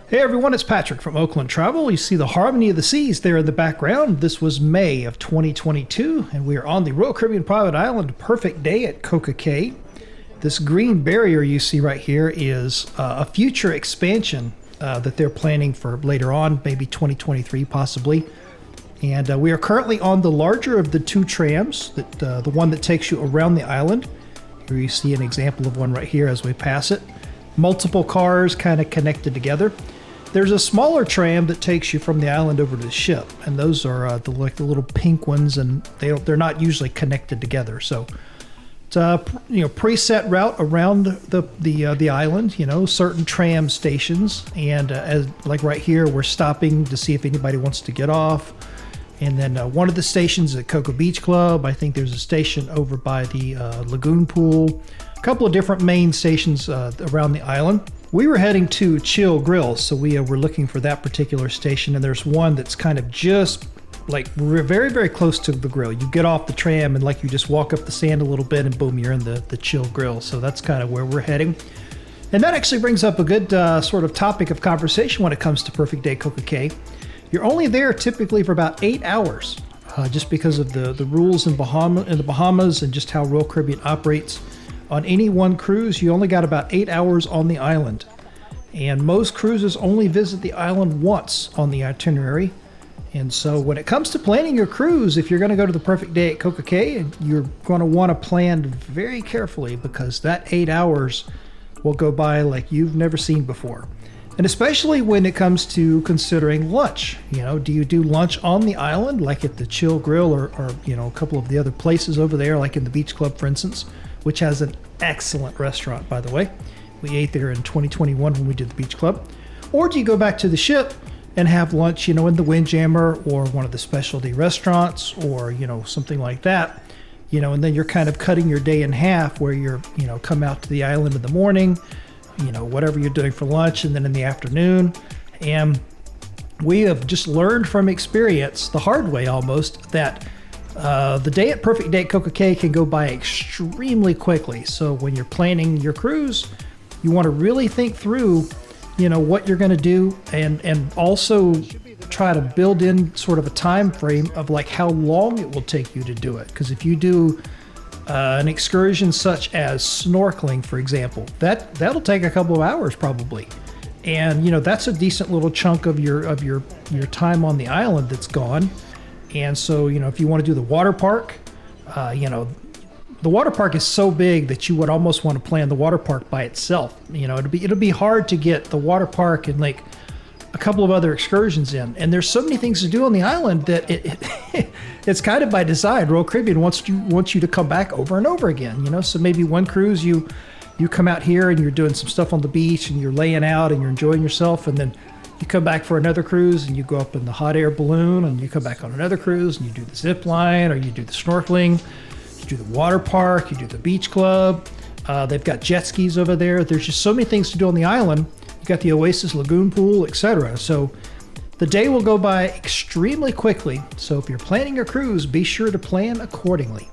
Hey everyone, it's Patrick from Oakland Travel. You see the harmony of the seas there in the background. This was May of 2022, and we are on the Royal Caribbean private island Perfect Day at CocoCay. This green barrier you see right here is a future expansion that they're planning for later on, maybe 2023 possibly. And we are currently on the larger of the two trams, the one that takes you around the island. Here you see an example of one right here as we pass it. Multiple cars kind of connected together. There's a smaller tram that takes you from the island over to the ship, and those are the little pink ones, and they're not usually connected together. So it's a preset route around the island. Certain tram stations, and as like right here, we're stopping to see if anybody wants to get off. And then one of the stations at Cocoa Beach Club. I think there's a station over by the lagoon pool. A couple of different main stations around the island. We were heading to Chill Grill, so we were looking for that particular station, and there's one that's kind of just like very, very close to the grill. You get off the tram and like you just walk up the sand a little bit and boom, you're in the Chill Grill. So that's kind of where we're heading. And that actually brings up a good sort of topic of conversation when it comes to Perfect Day CocoCay. You're only there typically for about 8 hours, just because of the rules in the Bahamas and just how Royal Caribbean operates. On any one cruise, you only got about 8 hours on the island. And most cruises only visit the island once on the itinerary. And so when it comes to planning your cruise, if you're going to go to the Perfect Day at CocoCay, you're going to want to plan very carefully, because that 8 hours will go by like you've never seen before. And especially when it comes to considering lunch. Do you do lunch on the island, like at the Chill Grill or a couple of the other places over there, like in the Beach Club, for instance, which has an excellent restaurant, by the way. We ate there in 2021 when we did the Beach Club. Or do you go back to the ship and have lunch, in the Windjammer or one of the specialty restaurants or, something like that, and then you're kind of cutting your day in half where you're, come out to the island in the morning, whatever you're doing for lunch, and then in the afternoon. And we have just learned from experience, the hard way almost, that the day at Perfect Day at CocoCay can go by extremely quickly. So when you're planning your cruise, you want to really think through, what you're going to do, and also try to build in sort of a time frame of like how long it will take you to do it. Because if you do an excursion such as snorkeling, for example, that'll take a couple of hours probably. And that's a decent little chunk of your time on the island that's gone. And so, if you want to do the water park, the water park is so big that you would almost want to plan the water park by itself. It'll be hard to get the water park and like a couple of other excursions in. And there's so many things to do on the island that it's kind of by design. Royal Caribbean wants you to come back over and over again. So maybe one cruise you come out here and you're doing some stuff on the beach and you're laying out and you're enjoying yourself, and then you come back for another cruise and you go up in the hot air balloon, and you come back on another cruise and you do the zip line, or you do the snorkeling, you do the water park, you do the beach club. They've got jet skis over there. There's just so many things to do on the island. You got the Oasis lagoon pool, etc. So the day will go by extremely quickly. So if you're planning your cruise, be sure to plan accordingly.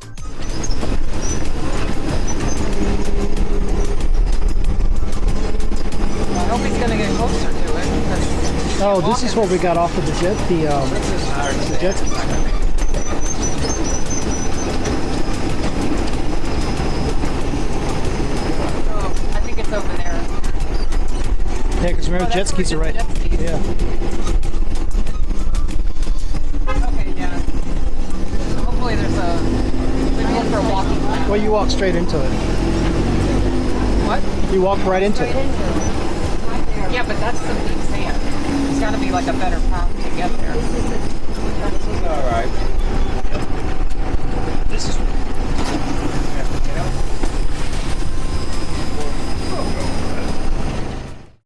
I hope he's going to get closer to it. Oh, this is where we got off of the jet ski. Oh, I think it's over there. Yeah, because remember, jet skis are right. Yeah. Okay, yeah. So hopefully there's maybe one for a walking path. Well, you walk straight into it. What? You walk right into it. Yeah, but that's some deep sand. It's got to be like a better path to get there. All right.